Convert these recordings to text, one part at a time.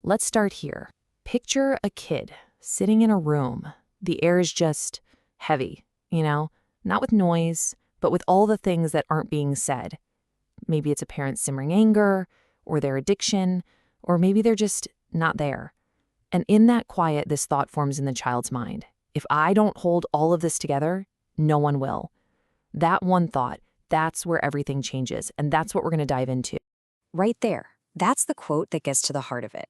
let's start here. Picture a kid sitting in a room. The air is just heavy, not with noise, but with all the things that aren't being said. Maybe it's a parent's simmering anger, or their addiction, or maybe they're just not there. And in that quiet, this thought forms in the child's mind. If I don't hold all of this together, no one will. That one thought, that's where everything changes, and that's what we're going to dive into. Right there. That's the quote that gets to the heart of it.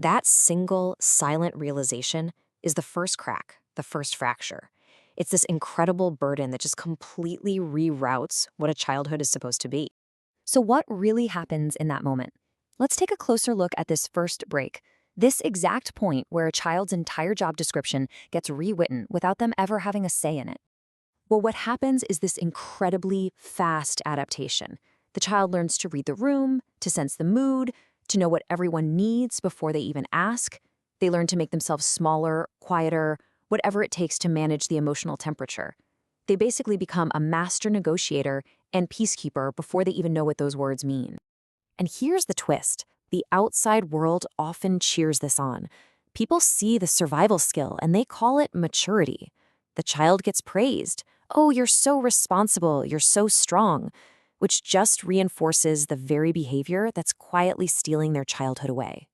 That single, silent realization is the first crack, the first fracture. It's this incredible burden that just completely reroutes what a childhood is supposed to be. So what really happens in that moment? Let's take a closer look at this first break, this exact point where a child's entire job description gets rewritten without them ever having a say in it. Well, what happens is this incredibly fast adaptation. The child learns to read the room, to sense the mood, to know what everyone needs before they even ask. They learn to make themselves smaller, quieter, whatever it takes to manage the emotional temperature. They basically become a master negotiator and peacekeeper before they even know what those words mean. And here's the twist. The outside world often cheers this on. People see the survival skill and they call it maturity. The child gets praised. Oh, you're so responsible, you're so strong, which just reinforces the very behavior that's quietly stealing their childhood away.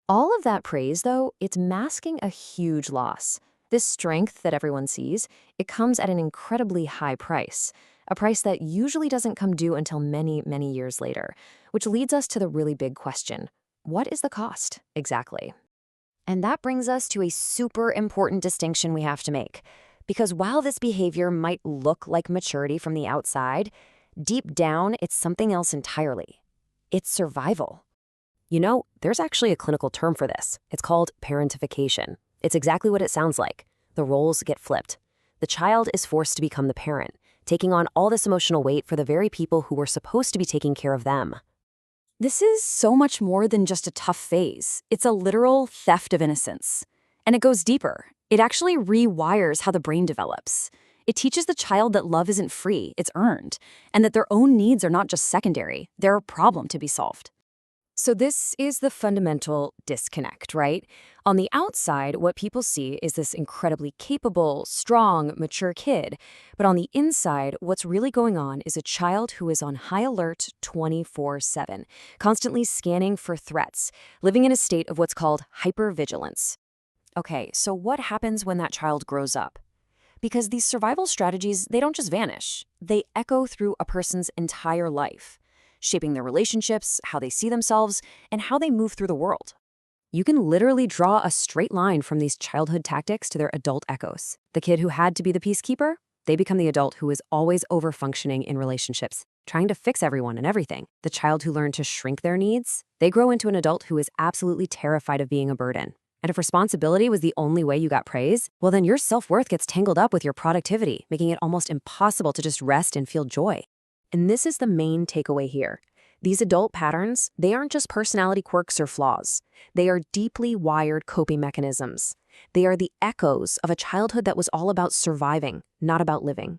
All of that praise, though, it's masking a huge loss. This strength that everyone sees, it comes at an incredibly high price, a price that usually doesn't come due until many, many years later, which leads us to the really big question. What is the cost, exactly? And that brings us to a super important distinction we have to make. Because while this behavior might look like maturity from the outside, deep down, it's something else entirely. It's survival. There's actually a clinical term for this. It's called parentification. It's exactly what it sounds like. The roles get flipped. The child is forced to become the parent, taking on all this emotional weight for the very people who were supposed to be taking care of them. This is so much more than just a tough phase. It's a literal theft of innocence. And it goes deeper. It actually rewires how the brain develops. It teaches the child that love isn't free, it's earned, and that their own needs are not just secondary, they're a problem to be solved. So this is the fundamental disconnect, right? On the outside, what people see is this incredibly capable, strong, mature kid. But on the inside, what's really going on is a child who is on high alert 24/7, constantly scanning for threats, living in a state of what's called hypervigilance. Okay, so what happens when that child grows up? Because these survival strategies, they don't just vanish. They echo through a person's entire life, shaping their relationships, how they see themselves, and how they move through the world. You can literally draw a straight line from these childhood tactics to their adult echoes. The kid who had to be the peacekeeper, they become the adult who is always overfunctioning in relationships, trying to fix everyone and everything. The child who learned to shrink their needs, they grow into an adult who is absolutely terrified of being a burden. And if responsibility was the only way you got praise, well then your self-worth gets tangled up with your productivity, making it almost impossible to just rest and feel joy. And this is the main takeaway here. These adult patterns, they aren't just personality quirks or flaws. They are deeply wired coping mechanisms. They are the echoes of a childhood that was all about surviving, not about living.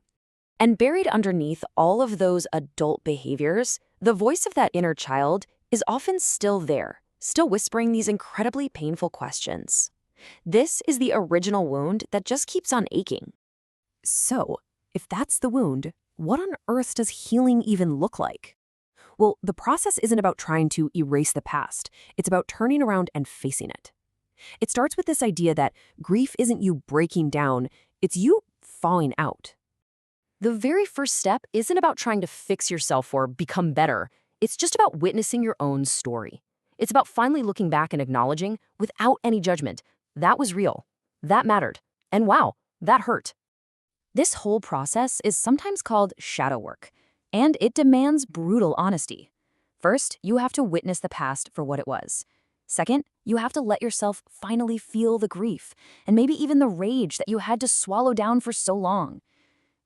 And buried underneath all of those adult behaviors, the voice of that inner child is often still there, still whispering these incredibly painful questions. This is the original wound that just keeps on aching. So, if that's the wound, what on earth does healing even look like? Well, the process isn't about trying to erase the past. It's about turning around and facing it. It starts with this idea that grief isn't you breaking down, it's you falling out. The very first step isn't about trying to fix yourself or become better. It's just about witnessing your own story. It's about finally looking back and acknowledging, without any judgment, that was real, that mattered, and wow, that hurt. This whole process is sometimes called shadow work, and it demands brutal honesty. First, you have to witness the past for what it was. Second, you have to let yourself finally feel the grief, and maybe even the rage that you had to swallow down for so long.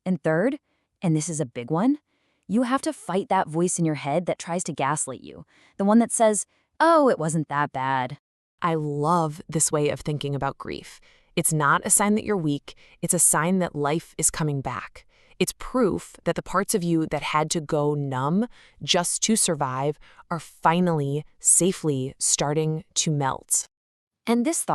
And third, and this is a big one, you have to fight that voice in your head that tries to gaslight you, the one that says, "Oh, it wasn't that bad." I love this way of thinking about grief. It's not a sign that you're weak, it's a sign that life is coming back. It's proof that the parts of you that had to go numb just to survive are finally, safely starting to melt. And this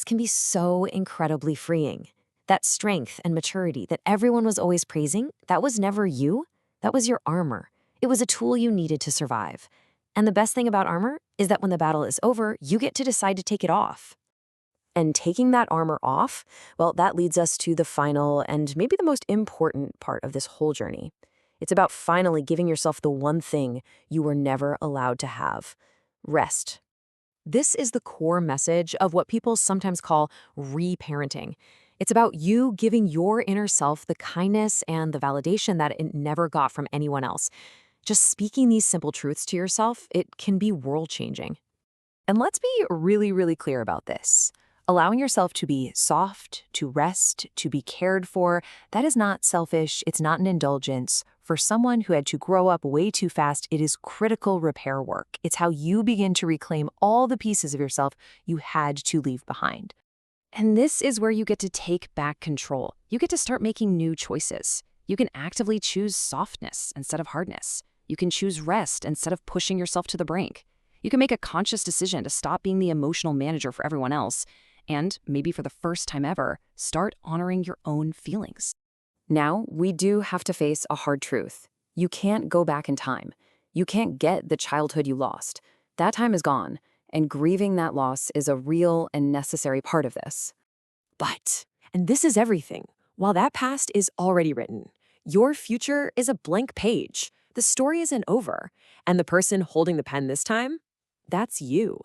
can be so incredibly freeing. That strength and maturity that everyone was always praising, that was never you. That was your armor. It was a tool you needed to survive. And the best thing about armor is that when the battle is over, you get to decide to take it off. And taking that armor off, well, that leads us to the final and maybe the most important part of this whole journey. It's about finally giving yourself the one thing you were never allowed to have: rest. This is the core message of what people sometimes call reparenting. It's about you giving your inner self the kindness and the validation that it never got from anyone else. Just speaking these simple truths to yourself, it can be world-changing. And let's be really, really clear about this. Allowing yourself to be soft, to rest, to be cared for, that is not selfish, it's not an indulgence. For someone who had to grow up way too fast, it is critical repair work. It's how you begin to reclaim all the pieces of yourself you had to leave behind. And this is where you get to take back control. You get to start making new choices. You can actively choose softness instead of hardness. You can choose rest instead of pushing yourself to the brink. You can make a conscious decision to stop being the emotional manager for everyone else, and maybe for the first time ever, start honoring your own feelings. Now, we do have to face a hard truth. You can't go back in time. You can't get the childhood you lost. That time is gone, and grieving that loss is a real and necessary part of this. But, and this is everything, while that past is already written, your future is a blank page. The story isn't over, and the person holding the pen this time, that's you.